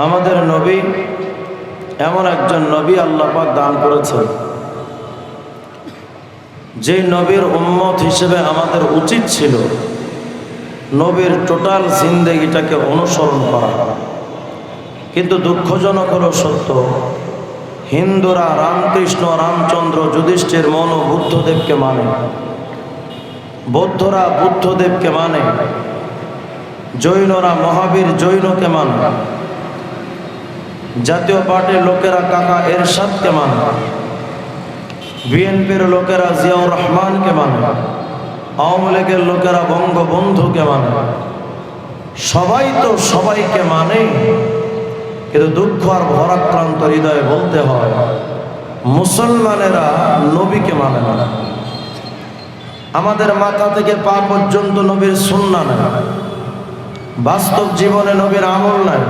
আমাদের নবী এমন একজন নবী আল্লাহ পাক দান করেছেন, যে নবীর উম্মত হিসেবে আমাদের উচিত ছিল নবীর টোটাল জিন্দেগিটাকে অনুসরণ করা। কিন্তু দুঃখজনক হলো সত্য, হিন্দুরা রামকৃষ্ণ, রামচন্দ্র, যুধিষ্ঠির, মনু বুদ্ধদেবকে মানে, বৌদ্ধরা বুদ্ধদেবকে মানে, জৈনরা মহাবীর জৈনকে মানে, জাতীয় পার্টির লোকেরা কাকা এরশাদকে মানে, বিএনপির লোকেরা জিয়াউর রহমানকে মানে, আওয়ামী লীগের লোকেরা বঙ্গবন্ধুকে মানে। সবাই তো সবাইকে মানে, কিন্তু দুঃখ আর ভরাক্রান্ত হৃদয়ে বলতে হয় মুসলমানেরা নবীকে মানে না। আমাদের মাথা থেকে পা পর্যন্ত নবীর সুন্নাহ নাই, বাস্তব জীবনে নবীর আমল নাই,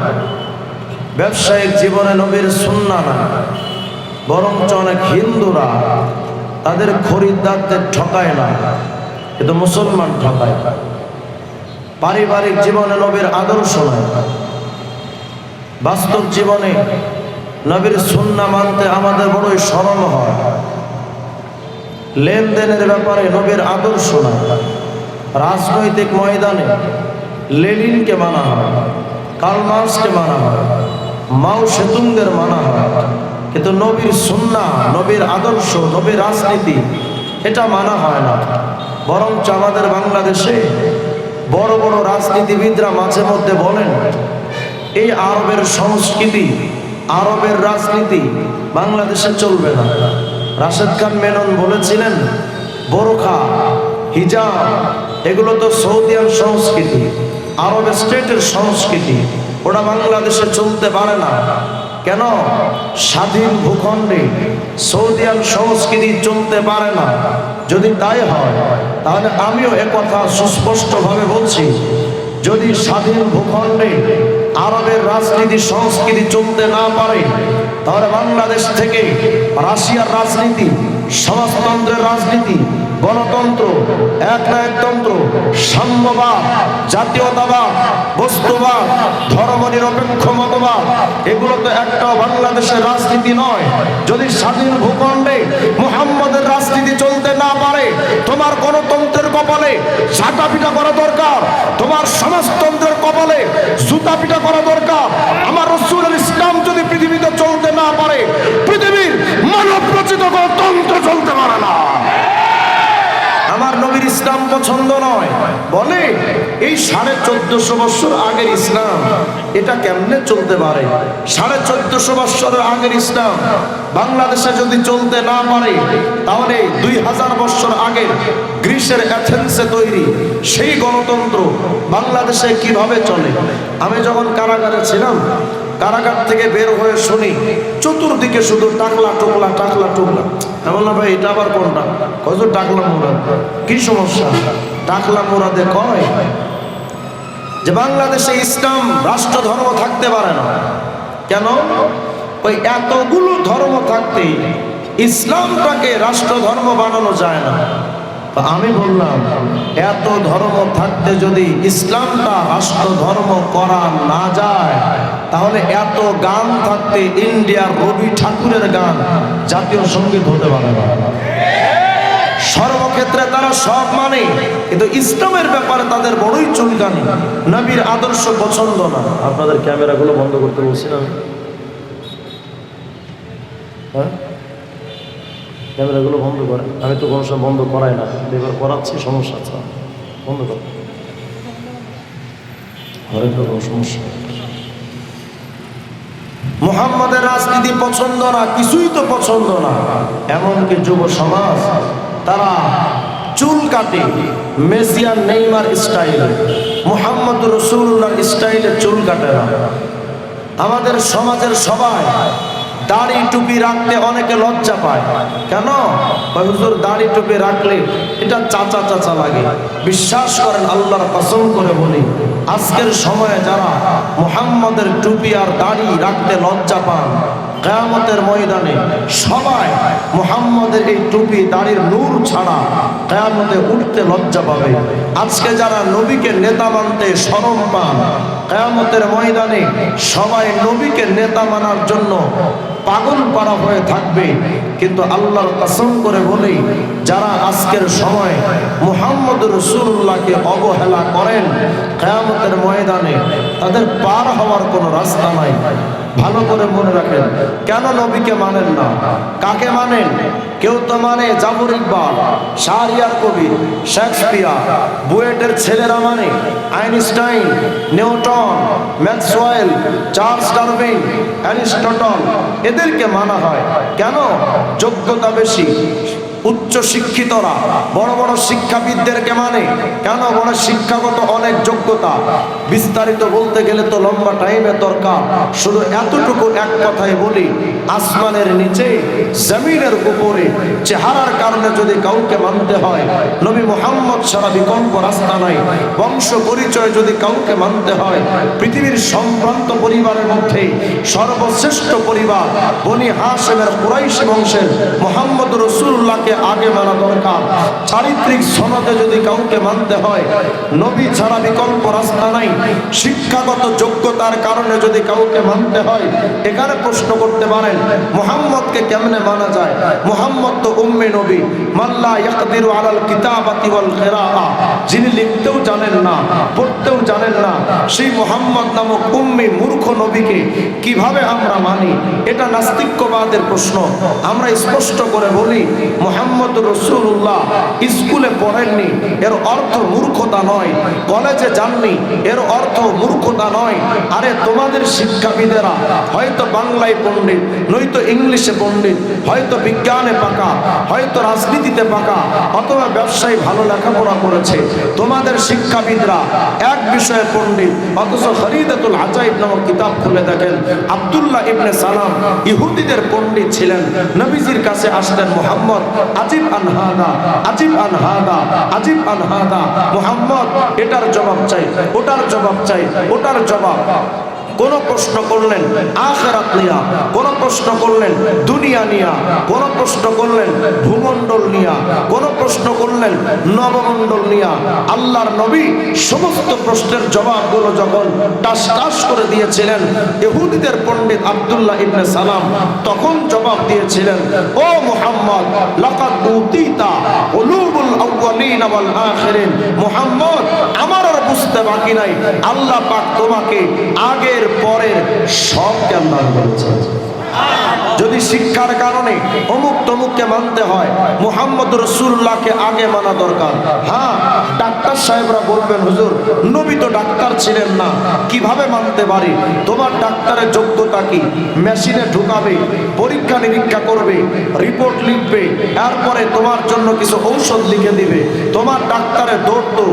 ব্যবসায়িক জীবনে নবীর সুন্নাহ নাই। বরঞ্চ অনেক হিন্দুরা তাদের খরিদ্দারদের ঠকায় না, কিন্তু মুসলমান ঠকায়। পারিবারিক জীবনে নবীর আদর্শ নাই, বাস্তব জীবনে নবীর সুন্নাহ মানতে আমাদের বড়ই শরম হয়। লেনদেনের ব্যাপারে নবীর আদর্শ নাই। রাজনৈতিক ময়দানে লেনিনকে মানা হয়, কার্ল মার্কসকে মানা হয়, মাও সেতুংদের মানা হয়, কিন্তু নবীর সুন্নাহ, নবীর আদর্শ, নবীর রাজনীতি এটা মানা হয় না। বরঞ্চ আমাদের বাংলাদেশে বড় বড় রাজনীতিবিদরা মাঝে মধ্যে বলেন এই আরবের সংস্কৃতি, আরবের রাজনীতি বাংলাদেশে চলবে না। রাশেদ খান মেনন বলেছিলেন বোরখা, হিজাব এগুলো তো সৌদিয়ান সংস্কৃতি, আরব স্টেটের সংস্কৃতি, ওটা বাংলাদেশে চলতে পারে না। কেন? স্বাধীন ভূখণ্ডে সৌদিয়ান সংস্কৃতি চলতে পারে না। যদি তাই হয় তাহলে আমিও একথা সুস্পষ্টভাবে বলছি, যদি স্বাধীন ভূখণ্ডে আরবের রাজনীতি সংস্কৃতি চলতে না পারে, তাহলে বাংলাদেশ থেকে রাশিয়ার রাজনীতি, সমাজতন্ত্রের রাজনীতি, গণতন্ত্র, একনায়কতন্ত্র, সাম্যবাদ, জাতীয়তাবাদ, বস্তুবাদ, ধর্মনিরপেক্ষ মতবাদ এগুলো তো একটাও বাংলাদেশের রাজনীতি নয়। যদি স্বাধীন ভূখণ্ডে মুহাম্মদের রাজনীতি চলতে না পারে, তোমার গণতন্ত্রের কপালে ঝাঁটা পিটা করা দরকার, তোমার সমাজতন্ত্রের কপালে জুতা পিটা করা দরকার। আমার রাসূলুল ইসলাম যদি পৃথিবীতে চলতে না পারে, পৃথিবীর মানব রচিত গণতন্ত্র চলতে পারে না। আমার নবীর ইসলাম পছন্দ নয়। বলে এই 1450 বছর আগের ইসলাম এটা কেমনে চলতে পারে? 1450 বছরের আগের ইসলাম বাংলাদেশে যদি চলতে না পারে, তাহলে 2000 বছর আগে গ্রিসের অ্যাথেন্সে তৈরি সেই গণতন্ত্র বাংলাদেশে কিভাবে চলে? আমি যখন কারাগারে ছিলাম, কারাগার থেকে বের হয়ে শুনি চতুর্দিকে শুধু টাকলা টোকলা, টাকলা টোকলা। এমন না ভাই, এটা আবার কোনটা? কত টাকলা মুরাদ? কি সমস্যা? টাকলা মুরাদে কয় যে বাংলাদেশে ইসলাম রাষ্ট্র ধর্ম থাকতে পারে না। কেন? ওই এতগুলো ধর্ম থাকতে ইসলামটাকে রাষ্ট্র ধর্ম বানানো যায় না। আমি বললাম এত ধর্ম থাকতে যদি ইসলামটা রাষ্ট্র ধর্ম করা না যায়, তাহলে এত গান থাকতে ইন্ডিয়ার রবি ঠাকুরের গান জাতীয় সঙ্গীত হতে পারে না। সর্বক্ষেত্রে তারা সব মানে, কিন্তু ইসলামের ব্যাপারে তাদের বড়ই চুলকানি, নবীর আদর্শ পছন্দ না। আপনাদের ক্যামেরাগুলো বন্ধ করতে বলছি না? হ্যাঁ, ক্যামেরাগুলো বন্ধ করেন। আমি তো কোনো সময় বন্ধ করাই না, এবার করাচ্ছি, সমস্যা আছে, বন্ধ করেন। হরেক রকম সমস্যা। মুহাম্মাদের রাজনীতি পছন্দ না, কিছুই তো পছন্দ না। এমনকি যুব সমাজ তারা চুল কাটে মেসি আর নেইমার স্টাইলে, মুহাম্মদ রাসূলুল্লাহর স্টাইলে চুল কাটে না। আমাদের সমাজের সবাই দাড়ি টুপি রাখতে অনেকে লজ্জা পায়। কেন? হুজুর দাড়ি টুপি রাখলে এটা চাচা চাচা লাগে। বিশ্বাস করেন, আল্লাহর কসম করে বলি, আজকের সময়ে যারা মুহাম্মদের টুপি আর দাড়ি রাখতে লজ্জা পান, কিয়ামতের ময়দানে সবাই মুহাম্মদের এই টুপি দাড়ির নূর ছাড়া কিয়ামতে উঠতে লজ্জা পাবে। আজকে যারা নবীকে নেতা মানতে শরম পান, কিয়ামতের ময়দানে সবাই নবীকে নেতা মানার জন্য পাগল পাড়া হয়ে থাকবে। কিন্তু আল্লাহর কসম করে বলি, যারা আজকের সময় মুহাম্মদ রাসূলুল্লাহকে অবহেলা করেন, কিয়ামতের ময়দানে তাদের পার হওয়ার কোনো রাস্তা নাই। ভালো করে মনে রাখেন, কেন নবীকে মানেন না? কাকে মানেন? কেউ তো মানে জাফর ইকবাল, শাহরিয়ার কবি, শেক্সপিয়ার, বুয়েটের ছেলেরা মানে Einstein, Newton, Maxwell, Charles Darwin, Aristotle, এদেরকে মানা হয়। কেন? যোগ্যতা বেশি। উচ্চ শিক্ষিতরা বড় বড় শিক্ষাবিদদেরকে মানে কেন? বড় শিক্ষাগত অনেক যোগ্যতা। বিস্তারিত বলতে গেলে তো লম্বা টাইমের দরকার। শুধু এতটুকু এক কথাই বলি, আসমানের নিচে জমিনের উপরে চেহারার কারণে যদি কাউকে মানতে হয়, নবী মুহাম্মদ ছাড়া বিকল্প রাস্তা নাই। বংশ পরিচয় যদি কাউকে মানতে হয়, পৃথিবীর সম্ভ্রান্ত পরিবারের মধ্যে সর্বশ্রেষ্ঠ পরিবার বনি হাশেমের কুরাইশ বংশের মুহাম্মদ রাসূলুল্লাহকে আগে মানা দরকার। চারিত্রিক সনদে যদি কাউকে মানতে হয়, নবী ছাড়া বিকল্প রাস্তা নাই। শিক্ষাগত যোগ্যতার কারণে যদি কাউকে মানতে হয়, এখানে প্রশ্ন করতে পারেন মুহাম্মদকে কেমনে মানা যায়? মুহাম্মদ তো উম্মে নবী, মাল্লা ইয়াকদিরু আলাল কিতাবাতি ওয়াল কিরাআ, যিনি লিখতেও জানেন না, পড়তেও জানেন না, সেই মুহাম্মদ নামক উম্মি মূর্খ নবীকে কিভাবে আমরা মানি? এটা নাস্তিক্যবাদের প্রশ্ন। আমরা স্পষ্ট করে বলি, মুহাম্মদ রাসূলুল্লাহ স্কুলে পড়েননি এর অর্থ মূর্খতা নয়, কলেজে যাননি এর অর্থ মূর্খতা নয়। আরে তোমাদের শিক্ষাবিদেরা হয়তো বাংলায় পণ্ডিত, নয়তো ইংলিশে পণ্ডিত, হয়তো বিজ্ঞানে পাকা, হয়তো রাজনীতিতে পাকা, অথবা ব্যবসায় ভালো লেখাপড়া করেছে। তোমাদের শিক্ষাবিদরা এক বিষয়ে পণ্ডিত, অথচ খরিদাতুল আজাইব নামক কিতাব খুলে দেখেন, আব্দুল্লাহ ইবনে সালাম ইহুদিদের পণ্ডিত ছিলেন। নবীজির কাছে আসতেন, মুহাম্মদ আজিব আনহাদা, আজিব আনহাদা, আজিব আনহাদা, মুহাম্মদ এটার জবাব চাই, ওটার জবাব চাই, ওটার জবাব। কোন প্রশ্ন করলেন আখিরাত নিয়া, কোন প্রশ্ন করলেন দুনিয়া নিয়া, কোন প্রশ্ন করলেন ভূমণ্ডল নিয়া, কোন প্রশ্ন করলেন নবমণ্ডল নিয়া। আল্লাহর নবী সমস্ত প্রশ্নের জবাবগুলো যখন টাস টাস করে দিয়েছিলেন, ইহুদিদের পণ্ডিত আব্দুল্লাহ ইবনে সালাম তখন জবাব দিয়েছিলেন, ও মুহাম্মদ লাকাদ উতিতা উলুবুল আউয়ালিন ওয়াল আখিরিন। মুহাম্মদ, আমার আর বুঝতে বাকি নাই, আল্লাহ পাক তোমাকে আগের পরের সব জ্ঞান দান করেছেন। যদি শিক্ষার কারণে অমুক তমুককে মানতে হয়, মুহাম্মদ রাসূলুল্লাহকে আগে মানা দরকার। হ্যাঁ, ডাক্তার সাহেবরা বলবেন, হুজুর নবী তো ডাক্তার ছিলেন না, কিভাবে মানতে পারি? তোমার ডাক্তারের যোগ্যতা কি? মেশিনে ঢুকাবে, পরীক্ষা নিরীক্ষা করবে, রিপোর্ট লিখবে, এরপরে তোমার জন্য কিছু ঔষধ লিখে দিবে। তোমার ডাক্তারের দৌড় তো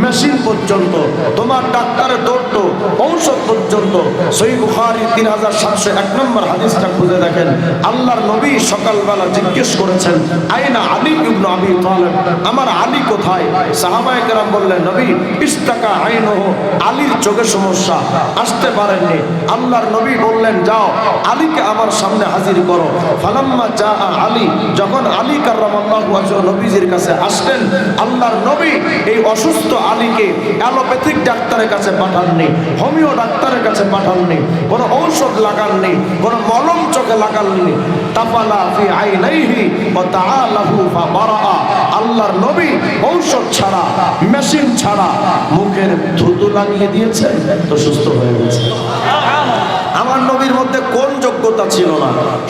মেশিন পর্যন্ত, তোমার ডাক্তারের দৌড় তো ঔষধ পর্যন্ত। সহিহ বুখারী 3701 নম্বর হাদিসটা খুঁজে দেখেন। আল্লাহর নবী সকালবেলা জিজ্ঞেস করেছেন, আইনা আলী ইবনে আবি তালিব, আমার আলী কোথায়? সাহাবায়ে কেরাম বললেন, নবী ইস্তাকা আইনুহু, আলীর চোখে সমস্যা, আসতে পারেননি। আল্লাহর নবী বললেন, যাও আলীকে আমার সামনে হাজির করো। ফালাম্মা জা আলী, যখন আলী কাররামাল্লাহু ওয়াজহু নবীজির কাছে আসলেন, আল্লাহর নবী এই অসুস্থ আলীকে অ্যালোপ্যাথিক ডাক্তারের কাছে পাঠাননি, হোমিও ডাক্তারের কাছে পাঠাননি, কোনো ঔষধ লাগাননি, কোনো মলম চোখে লাগাননি। তাফালা ফি আইনাইহি ওয়া তাআলাহু ফাবারা, আল্লাহর নবী ঔষধ ছাড়া, মেশিন ছাড়া মুখের থুতু লাগিয়ে দিয়েছেন, তো সুস্থ হয়ে গেছে। আমার নবীর মধ্যে কোন যোগ্যতা ছিল না?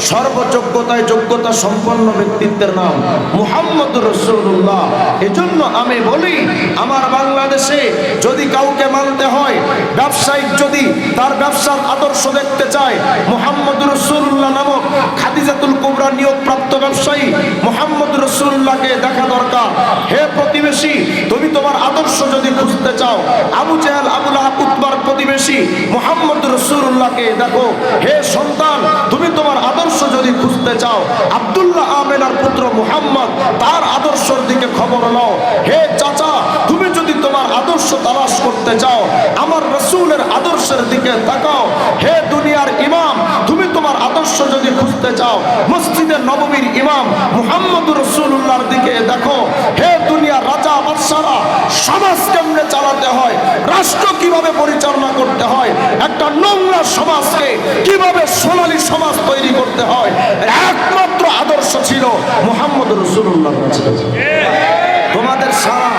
সর্বযোগ্যতায় যোগ্যতা সম্পন্ন ব্যক্তিত্বের নাম মুহাম্মদ রাসূলুল্লাহ। এজন্য আমি বলি, আমার বাংলাদেশে যদি কাউকে মানতে হয়, ব্যবসায়িক যদি তার ব্যবসার আদর্শ দেখতে চায়, মুহাম্মদ রাসূলুল্লাহ নামক খাদিজাতুল কুবরা নিয়োগপ্রাপ্ত ব্যবসায়ী মুহাম্মদ রাসূলুল্লাহকে দেখা দরকার। হে প্রতিবেশী, তুমি তোমার আদর্শ যদি খুঁজতে চাও, আবু জাহেল, আবু লাহাব, উতবার প্রতিবেশী মুহাম্মদ রাসূলুল্লাহকে দেখো। হে সন্তান, তুমি তোমার আদর্শ যদি খুঁজতে চাও, আব্দুল্লাহ আমিনার পুত্র মুহাম্মদ, তার আদর্শের দিকে খবর নাও। হে চাচা, তুমি যদি তোমার আদর্শ তালাশ করতে চাও, আমার রাসূলের আদর্শের দিকে তাকাও। হে দুনিয়ার ইমাম, তুমি তোমার আদর্শ যদি খুঁজতে চাও, মসজিদে নববীর ইমাম মুহাম্মদুর রাসূলুল্লাহর দিকে দেখো। হে দুনিয়ার রাজা বাদশারা, সমাজ কেমনে চালাতে হয়, রাষ্ট্র কিভাবে পরিচালনা করতে হয়, একটা নোংরা সমাজকে কিভাবে সোনালী সমাজ তৈরি করতে হয়, একমাত্র আদর্শ ছিল মুহাম্মদুর রাসূলুল্লাহর কাছে। তোমাদের সারা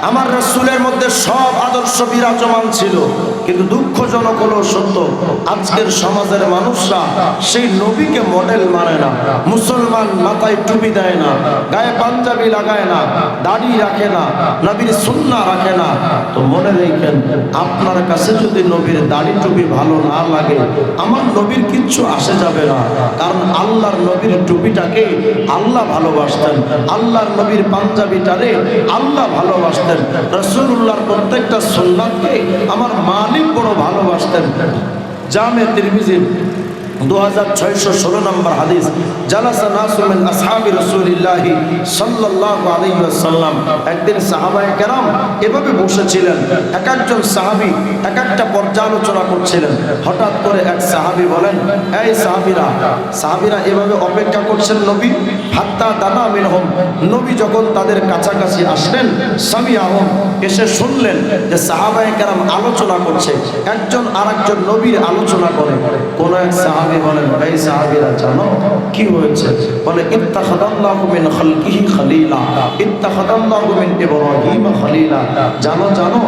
আমার রাসূলের মধ্যে সব আদর্শ বিরাজমান ছিল, কিন্তু দুঃখজনক হলো সত্য, আজকের সমাজের মানুষরা সেই নবীকে মডেল মানে না। মুসলমান মাথায় টুপি দেয় না, গায়ে পাঞ্জাবি লাগায় না, দাড়ি রাখে না, নবীর সুন্নাহ রাখে না। তো মনে রাখেন, আপনার কাছে যদি নবীর দাড়ি টুপি ভালো না লাগে, আমার নবীর কিচ্ছু আসে যাবে না। কারণ আল্লাহর নবীর টুপিটাকে আল্লাহ ভালোবাসতেন, আল্লাহর নবীর পাঞ্জাবিটারে আল্লাহ ভালোবাসতেন, রাসূলুল্লাহর প্রত্যেকটা সুন্নাতকে আমার মালিক বড় ভালোবাসতেন। জামে তিরমিজি 2616 নম্বর হাদিস, জালাসা নাসু মিন আসহাবি রাসূলিল্লাহি সাল্লাল্লাহু আলাইহি ওয়াসাল্লাম। একদিন সাহাবায়ে কেরাম এভাবে বসেছিলেন, এক একজন সাহাবী এক একটা পর্যালোচনা করছিলেন। হঠাৎ করে এক সাহাবী বলেন, এই সাহাবীরা এভাবে অপেক্ষা করছেন নবী, হাত্তা দানা মিনহুম, নবী যখন তাদের কাছাকাছি আসলেন, সামিআহুম, এসে শুনলেন যে সাহাবায়ে কেরাম আলোচনা করছে, একজন আরেকজন নবীর আলোচনা করে। কোন এক সাহাবী বলেন, এই সাহাবীরা জানো কি হয়েছে? বলে, ইত্তাখাদাল্লাহু মিন খালকিহি খলিলা, ইত্তাখাদাল্লাহু মিন ইব্রাহিম খলিলা। জানো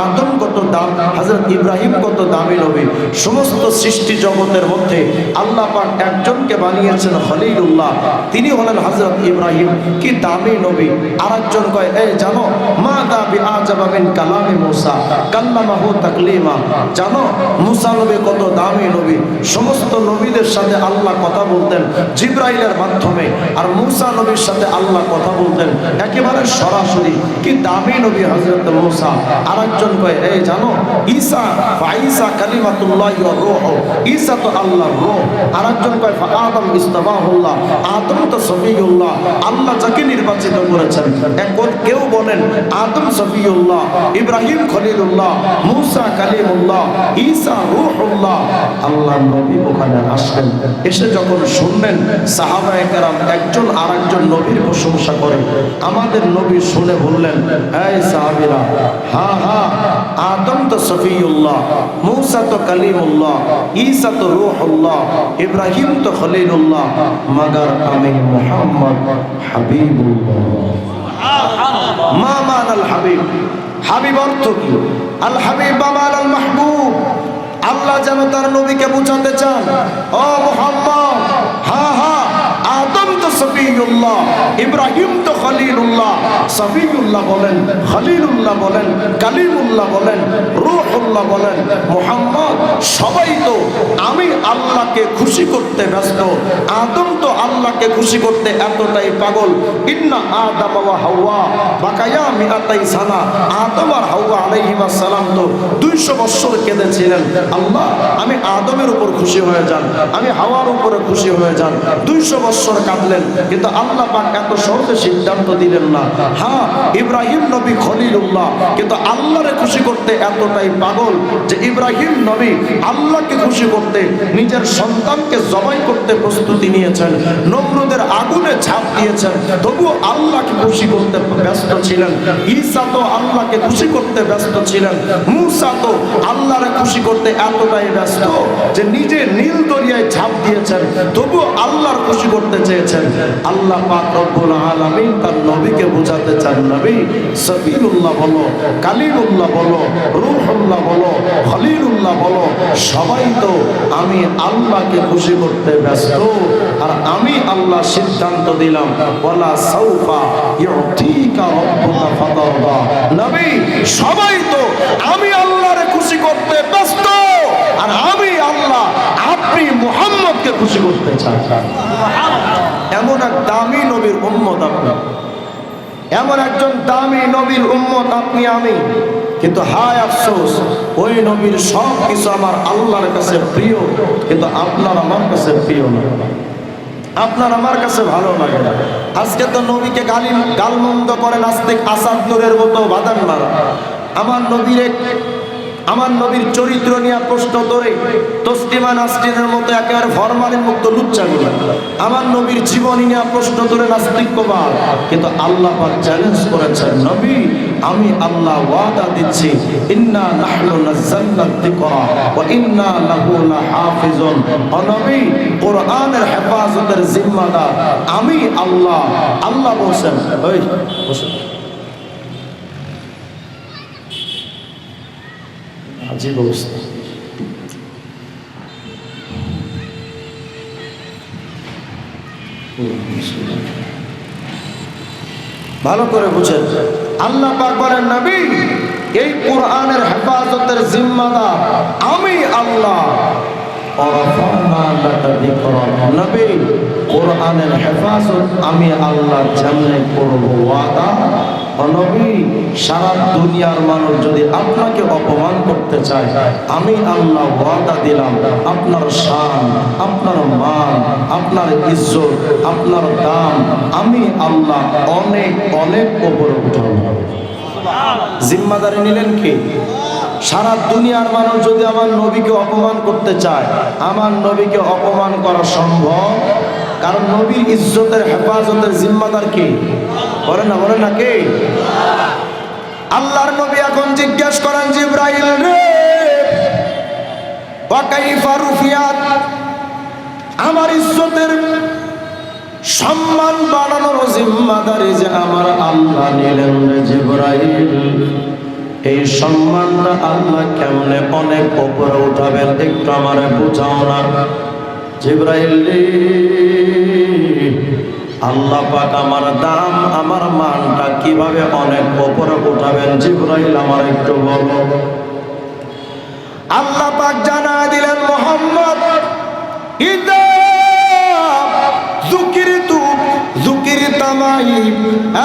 আদম কত দাম, হযরত ইব্রাহিম কত দামি নবী। সমস্ত সৃষ্টি জগতের মধ্যে আল্লাহ পাক একজনকে বানিয়েছেন খলিলুল্লাহ, তিনি হলেন হযরত ইব্রাহিম। কি দামি নবী। আরেকজন কয়, এই জানো মা দাবি আজাবা মিন কালামি মুসা কাল্লামাহু তাকলিমা। জানো মুসা নবী কত দামি নবী। সমস্ত নবীদের সাথে আল্লাহ কথা বলতেন জিবরাইলের মাধ্যমে, আর মুসা নবীর সাথে আল্লাহ কথা বলতেন একেবারে সরাসরি। কি দামি নবী হযরত মুসা। আরেকজন কয়, এই জানো ঈসা কালিমাতুল্লাহি ওয়া রূহ, ঈসা তো আল্লাহর রূহ। আরেকজন কয়, আদম ইসতাফাহুল্লাহ, আদম তো সফিউল্লাহ, আল্লাহ যাকে নির্বাচিত করেছেন। কেউ বলেন আদম সফিউল্লাহ, ইব্রাহিম খলিলুল্লাহ, মুসা কালিমুল্লাহ, ঈসা রূহুল্লাহ। আল্লাহর নবী ওখানে আসলেন, এসে যখন শুনলেন সাহাবায়ে কেরাম একজন আরেকজন নবীর প্রশংসা করে, আমাদের নবী শুনে বললেন, এই সাহাবীরা, হ্যাঁ আদম তো সফিউল্লাহ, মুসা তো কালিমুল্লাহ, ঈসা তো রূহুল্লাহ, ইব্রাহিম তো খলিলুল্লাহ, মগর আমি মুহাম্মদ হাবিবুল্লাহ। মা মানাল হাবিব, হাবিব অর্থ কি? আল হাবিব বামান আল মাহবুব। আল্লাহ যেন তার নবীকে বুঝাতে চান, ও মুহাম্মদ, হ্যাঁ আদম তো সফিউল্লাহ, ইব্রাহিম তো খলিলুল্লাহ। সফিউল্লাহ বলেন, খলিলুল্লাহ বলেন, কালিমুল্লাহ বলেন, রূহুল্লাহ বলেন, মুহাম্মদ সবাই তো আমি আল্লাহকে খুশি করতে ব্যস্ত। আদম তো আল্লাহকে খুশি করতে এতটাই পাগল। ইন্না আদম ওয়া হাওয়া বাকায়া মিআতাই সানা। আদম আর হাওয়া আলাইহিস সালাম তো 200 বছর কেঁদেছিলেন, আল্লাহ আমি আদমের উপর খুশি হয়ে যান, আমি হাওয়ার উপরে খুশি হয়ে যান। 200 বছর কাঁদলেন, কিন্তু আল্লাহ পাক এত সহজে সিদ্ধান্ত দিলেন না। হ্যাঁ ইব্রাহিম নবী খলিলুল্লাহ, কিন্তু আল্লাহরে খুশি করতে এতটাই পাগল যে ইব্রাহিম নবী আল্লাহকে খুশি করতে নিজের সন্তানকে জবাই করতে প্রস্তুতি নিয়েছেন, নমরুদের আগুনে ঝাঁপ দিয়েছেন, তবুও আল্লাহকে খুশি করতে ব্যস্ত ছিলেন। ঈসা তো আল্লাহকে খুশি করতে ব্যস্ত ছিলেন, মুসা তো আল্লাহরে খুশি করতে এতটাই ব্যস্ত যে নিজে নীল দরিয়ায় ঝাঁপ দিয়েছেন, তবুও আল্লাহর খুশি করতে চেয়েছেন। আল্লাহ পাক রব্বুল আলামিন তার নবীকে বোঝাতে চান, নবী সফিউল্লাহ বলো, কালিমুল্লাহ বলো, রূহুল্লাহ বলো, খলিলুল্লাহ বলো, সবাই তো আমি আল্লাহকে খুশি করতে ব্যস্ত। আর আমি আল্লাহ সিদ্ধান্ত দিলাম, ওয়ালা সাউফা ইউতিকা রাব্বুকা ফাতারদা। নবী সবাই তো আমি আল্লাহরে খুশি করতে ব্যস্ত, আর আমি আল্লাহ আপনি মুহাম্মদকে খুশি করতে চান। এমন এক দামি নবীর উম্মত আপনি, এমন একজন দামি নবীর উম্মত আপনি আমি। কিন্তু হায় আফসোস, ওই নবীর সব কিছু আমার আল্লাহর কাছে প্রিয়, কিন্তু আপনার আমার কাছে প্রিয় না। আপনার আমার কাছে ভালো লাগে না। আজকে তো নবীকে গালমন্দ করে নাস্তিক আসাদ নূরের মতো বাদান মারা। আমার নবীর চরিত্র নিয়ে প্রশ্ন করে তসলিমা নাসরিনের মতো একেবারে ফরমালিন মুক্ত লুচ্চাগুলো আমার নবীর জীবনী নিয়ে প্রশ্ন করে নাস্তিকবাদ। কিন্তু আল্লাহ পাক চ্যালেঞ্জ করেছেন, নবী আমি আল্লাহ ওয়াদা দিচ্ছি, ইন্না নাহনু নাযালনা যিকরা ওয়া ইন্না লাহু লাহাফিজুন। ও নবী, কোরআনের হেফাজতের জিম্মাদার আমি আল্লাহ। আল্লাহ বলেন, ওই বসেন, আজীব অবস্থা। ভালো করে বুঝেন, আল্লাহ পাক বলেন, নবী এই কোরআনের হেফাজতের জিম্মাদার আমি আল্লাহ। নবী কোরআনের হেফাজত আমি আল্লাহ যেমনে করব ওয়াদা। নবী সারা দুনিয়ার মানুষ যদি আপনাকে অপমান করতে চায়, আমি আল্লাহ ওয়াদা দিলাম আপনার শান, আপনার মান, আপনার ইজ্জত, আপনার দাম আমি আল্লাহ অনেক অনেক উপরে উঠাবো। জিম্মাদারি নিলেন কি? সারা দুনিয়ার মানুষ যদি আমার নবীকে অপমান করতে চায়, আমার নবীকে অপমান করা সম্ভব? কারণ নবীর ইজ্জতের হেফাজতের জিম্মাদার কে? বলেন না কে? আল্লাহর নবী এখন জিজ্ঞেস করেন, জিবরাইল রে, ওয়া কাইফা রুফিয়াত, আমার ইজ্জতের সম্মান বাড়ানোর জিম্মাদারি যে আমার আল্লাহ নিলেন রে জিবরাইল, এই সম্মানটা আল্লাহ কেমনে অনেক উপরে উঠাবেন একটু আমারে বুঝাও না। জিবরাইল রে, আল্লাহ পাক আমার দাম আমার মানটা কিভাবে অনেক উপরে উঠাবেন জিবরাইল আমার একটু বলো। আল্লাহ পাক জানা দিলেন, মুহাম্মদ ইদা যুকিরতামাই,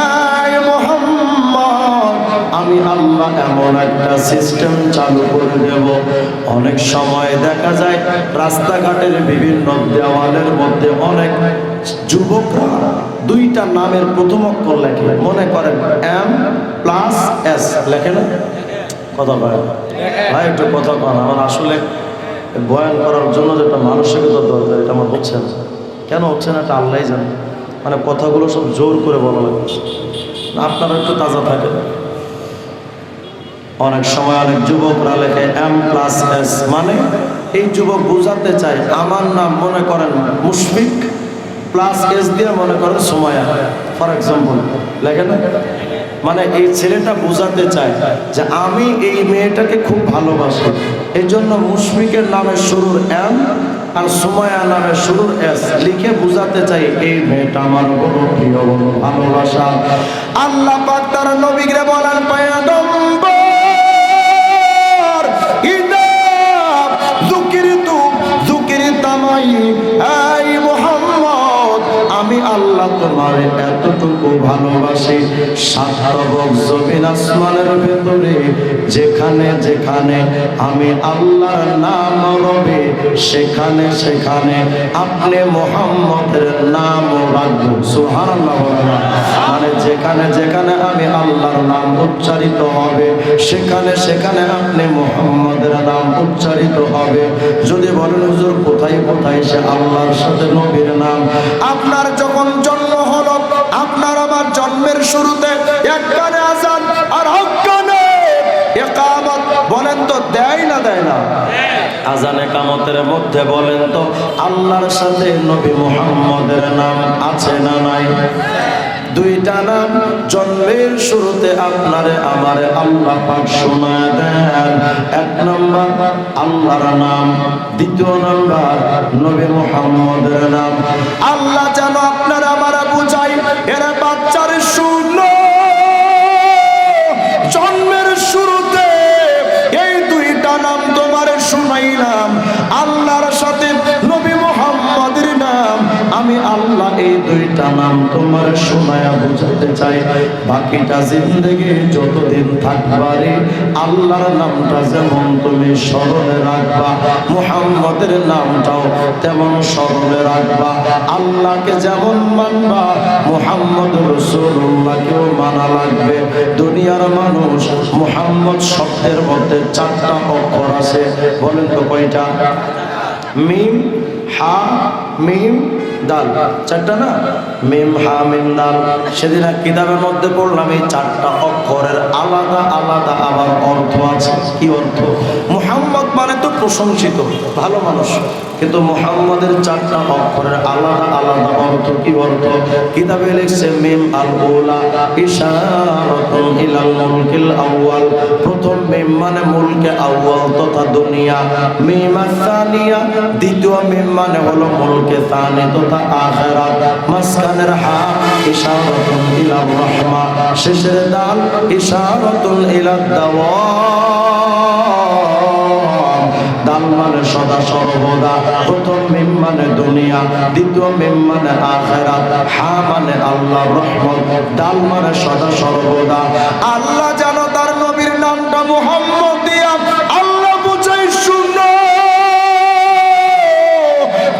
আয় মুহাম্মদ আমি আল্লাহ এমন একটা সিস্টেম চালু করে দেব। অনেক সময় দেখা যায় রাস্তাঘাটের বিভিন্ন দেওয়ালের মধ্যে অনেক যুবকরা দুইটা নামের প্রথম অক্ষর লেখে, মনে করেন M+S লেখে না? কথা বলেন ভাই, একটু কথা কন। আমার আসলে বয়ান করার জন্য যেটা মানসিকতা দরকার, এটা আমার হচ্ছে না। কেন হচ্ছে না এটা আল্লাহই জানে। মানে কথাগুলো সব জোর করে বলা লাগছে, আপনারা একটু তাজা থাকেন। অনেক সময় অনেক যুবকরা লেখে M+S, মানে এই যুবক বুঝাতে চায় আমার নাম মনে করেন মুশফিক, +S দিয়ে মনে করেন সুমাইয়া, ফর এক্সাম্পল লেখে না? মানে এই ছেলেটা বোঝাতে চায় যে আমি এই মেয়েটাকে খুব ভালোবাসি, এই জন্য মুশফিকের নামে শুরুর M আর সুমাইয়া নামে শুরুর S লিখে বোঝাতে চাই এই মেয়েটা আমার বড় প্রিয়, বড় ভালোবাসা। আল্লাহ পাক তার নবীকে বলেন, পয়গম্বর ইদা যুকিরতামাই, আয় মুহাম্মদ আমি আল্লাহ তোমার এতটুকু ভালোবাসি, সাতবক জমিন আসমানের ভেতরে যেখানে যেখানে আমি আল্লাহর নাম রবে সেখানে সেখানে আপনি মুহাম্মদের নাম রাখবো। সুবহানাল্লাহ। মানে যেখানে যেখানে আমি আল্লাহর নাম উচ্চারিত হবে সেখানে সেখানে আপনি মুহাম্মদের নাম উচ্চারিত হবে। যদি বলেন হুজুর কোথায় কোথায় সে আল্লাহর সাথে নবীর নাম? আপনার যখন জন্ম হলো, আপনার আমার জন্মের শুরুতে এক কানে আযান আর হক কানে ইকামত, বলেন তো দেয় না দেয় না? আযান ইকামতের মধ্যে বলেন তো আল্লাহর সাথে নবী মুহাম্মদের নাম আছে না নাই? দুইটা নাম জন্মের শুরুতে আপনারে আমারে আল্লাহ পাক শোনায় দেন। এক নম্বর আল্লাহর নাম, দ্বিতীয় নম্বর নবী মুহাম্মদের নাম। আল্লাহ যেন আপনারা আমারা বুঝাই, এরা বাচ্চার শুনলো জন্মের শুরুতে এই দুইটা নাম তোমারে শুনাইলাম, আল্লাহর সাথে নবী মুহাম্মদের নাম আমি আল্লাহ এই দুইটা নাম তোমার শোনায়া বুঝাতে চাই। বাকিটা জিন্দেগি যতদিন থাকবারে আল্লাহর নামটা যেমন তুমি স্মরণে রাখবা, মুহাম্মদের নামটাও তেমন স্মরণে রাখবা। আল্লাহকে যেমন মানবা, মুহাম্মদ রাসূলুল্লাহকেও মানা লাগবে। দুনিয়ার মানুষ মুহাম্মদ শব্দের মধ্যে 4টা অক্ষর আছে, বলেন তো কয়টা? মিম হা মিম দাল, 4টা না? মিম হা মিম দাল। সেদিন এক কিতাবের মধ্যে পড়লাম এই 4টা অক্ষরের আলাদা আলাদা আবার অর্থ আছে। কি অর্থ? মুহাম্মদ মানে তো প্রশংসিত, ভালো মানুষ, কিন্তু মুহাম্মদের 4টা অক্ষরের আলাদা আলাদা অর্থ। কি অর্থ? কিতাবে লিখছে মিম আল উলা ইশারাতুন ইলাল মুলকিল আউয়াল, প্রথম মিম মানে মুলকে আউয়াল তথা দুনিয়া। মিম আস-সানিয়া, দ্বিতীয় মিম মানে হলো মুলকে সানি তথা আখিরাত। মাঝখানের হা ইশারাতুন ইলার রাহমা, শেষের দাল ইশারাতুন ইলাদ দাওয়াম, দাল মানে সদা সর্বদা। প্রথম মিম মানে দুনিয়া, দ্বিতীয় মিম মানে আখিরাত, হা মানে আল্লাহর রহমত, দাল মানে সদা সর্বদা। আল্লাহ জানো তার নবীর নামটা মুহাম্মদ দিয়া আল্লাহ বুঝাই শুনো,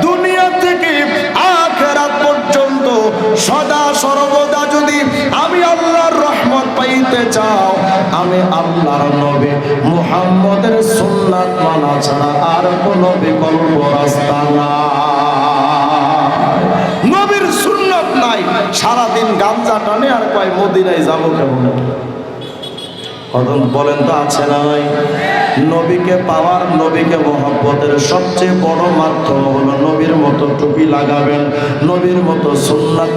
দুনিয়া থেকে আখিরাত পর্যন্ত সদা সর্বদা যদি আমি আল্লাহর রহমত পাইতে চাও, আমি আল্লাহর নবী মুহাম্মদের সুন্নাত মানা ছাড়া আর কোনো বিকল্প রাস্তা নাই। নবীর সুন্নাত নাই, সারাদিন গাঞ্জা টানে আর কয় মদিনায় যাবো কেমন? বলেন তো আছে না নাই? নবীকে পাওয়ার, নবীকে মহব্বতের সবচেয়ে বড় মাধ্যম হলো নবীর মতো টুপি লাগাবেন, নবীর মতো সুন্নাত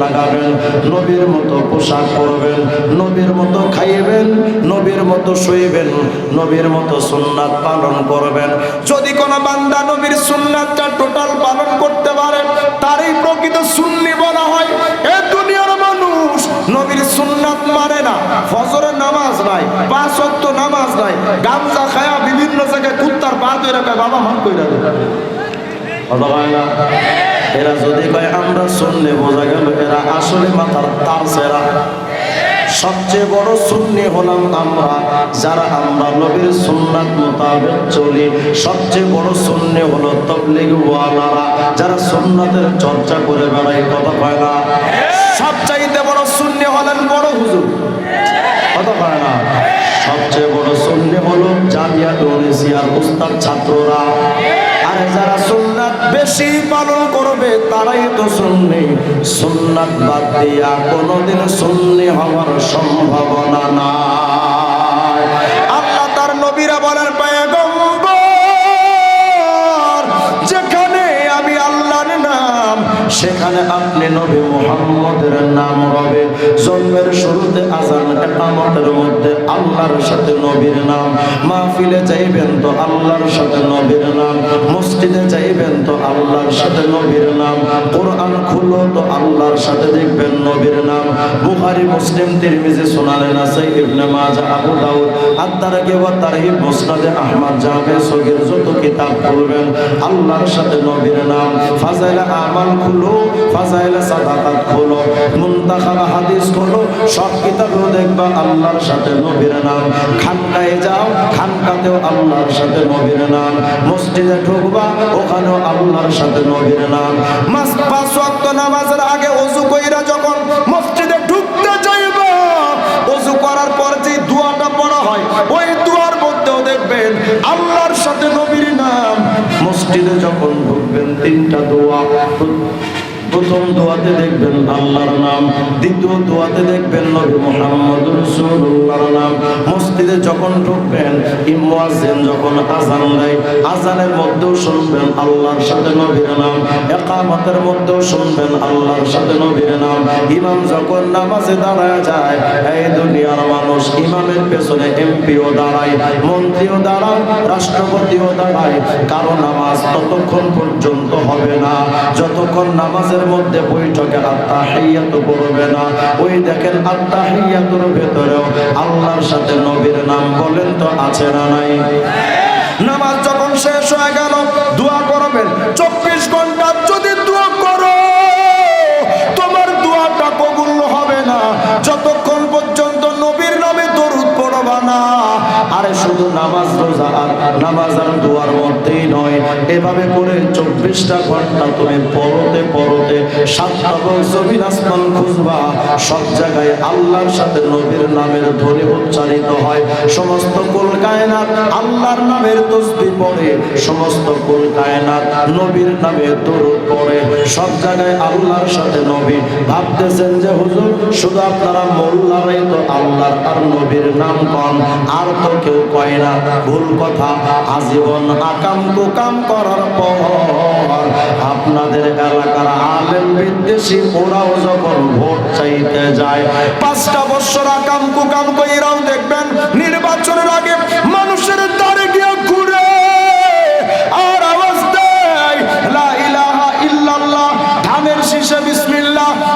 লাগাবেন, নবীর মতো পোশাক পরবেন, নবীর মতো খাইবেন, নবীর মতো শুইবেন, নবীর মতো সুন্নাত পালন করবেন। যদি কোনো বান্দা নবীর সুন্নাতটা টোটাল পালন করতে পারে, তারই প্রকৃত সুন্নি বলা হয়। এই দুনিয়ার মানুষ নবীর সুন্নাত মানে না, ফজরের নামাজ নাই, 5 ওয়াক্ত নামাজ নাই, গামজা খায়া বিভিন্ন জায়গায় কুত্তার পা ধরে কয় বাবা মাফ কইরা দে, কথা হয় না? এরা যদি কয় আমরা সুন্নি, বোঝা গেল এরা আসলে মাথার তার ছেঁড়া। সবচেয়ে বড় সুন্নি হলাম আমরা, যারা আমরা নবীর সুন্নাত মোতাবেক চলি। সবচেয়ে বড় সুন্নি হলো তাবলীগ ওয়ালারা, যারা সুন্নাতের চর্চা করে বেড়ায়, কথা হয় না? সবচাইতে বড় সুন্নি হলেন বড় হুজুর, কথা হয় না? সবচেয়ে বড় সুন্নি হলো জামিয়া ইউনিসিয়ার উস্তাদ ছাত্ররা। আর যারা সুন্নাত বেশি পালন করবে তারাই তো সুন্নি। সুন্নাত বাদ দিয়া কোনোদিন সুন্নি হওয়ার সম্ভাবনা নাই। আল্লাহ তার নবীরা বলেন পয়গম্বর, যেখানে আমি আল্লাহর নাম, সেখানে আপনি নবী মুহাম্মদের নাম হবে। জন্মের শুরুতে আযান, ইকামতের মধ্যে আল্লাহর সাথে নবীর নাম, মাহফিলে যাইবেন তো আল্লাহর সাথে নবীর নাম, মসজিদে যাইবেন তো আল্লাহর সাথে নবীর নাম, কোরআন খুলো তো আল্লাহর সাথে দেখবেন নবীর নাম। বুখারী, মুসলিম, তিরমিজি, সুনানে নাসাই, ইবনে মাজাহ, আবু দাউদ, আত-তারগীব ওয়া তারহিব, মুসনাদে আহমদ, জামে সগীর, যত কিতাব খুলবেন আল্লাহর সাথে নবীর নাম। ফাজাইল আমাল খুলো, ফাজাইল সাদাকাত খুলো, মুনতাখাব হাদিস খুলো, সব কিতাবেও দেখবা আল্লাহর সাথে নবীর নাম। খানকায় যাও, খানকাতেও আল্লাহর সাথে নবীর নাম। মসজিদে ঢুকবা, ওখানেও আল্লাহর সাথে নবীর নাম। 5 ওয়াক্ত নামাজের আগে ওযু কইরা যখন মসজিদে ঢুকতে যাইবা, ওযু করার পর যে দোয়াটা পড়া হয়, ওই দোয়ার মধ্যেও দেখবেন আল্লাহর সাথে নবীর নাম। মসজিদে যখন ঢুকবেন 3টা দোয়া, প্রথম দোয়াতে দেখবেন আল্লাহর নাম, দ্বিতীয় দোয়াতে দেখবেন নবী মুহাম্মদ রাসূলুল্লাহর নাম। মসজিদে যখন ঢুকবেন, মুয়াজ্জিন যখন আযান দেয়, আযানের মধ্যেও শুনবেন আল্লাহর সাথে নবীর নাম, ইকামতের মধ্যেও শুনবেন আল্লাহর সাথে নবীর নাম। ইমাম যখন নামাজে দাঁড়ায় যায়, এই দুনিয়ার মানুষ ইমামের পেছনে এমপিও দাঁড়ায়, মন্ত্রীও দাঁড়ায়, রাষ্ট্রপতিও দাঁড়ায়, কারো নামাজ ততক্ষণ পর্যন্ত হবে না যতক্ষণ নামাজের মধ্যে বৈঠকে আত্তাহিয়াত করবে না। ওই দেখেন আত্তাহিয়াতুর ভেতরেও আল্লাহর সাথে নবীর নাম, বলেন তো আছে না নাই? নামাজ যখন শেষ হয়ে গেল, দোয়া করবেন। 24 ঘন্টা যদি দোয়া করো, এইভাবে করে 24টা ঘন্টা তুমি পরতে পরতে 7টা জমিন আসমান খুঁজবা, সব জায়গায় আল্লাহর সাথে নবীর নামের ধ্বনি উচ্চারিত হয়। সমস্ত কুল কায়নাত আল্লাহর নামের তাসবিহ পড়ে, সমস্ত কুল কায়নাত নবীর নামে দরুদ পড়ে, সব জায়গায় আল্লাহর সাথে নবী। ভাবতেছেন যে হুজুর শুধু আপনারা মোল্লারাই তো আল্লাহর আর নবীর নাম কন, আর তো কেউ কয় না। ভুল কথা। আজীবন আকাম কুকাম করার পর আপনাদের এলাকার আলেম বিদ্বেষী ওরাও যখন ভোট চাইতে যায়, 5টা বছর আকাম কুকাম কইরাও দেখবে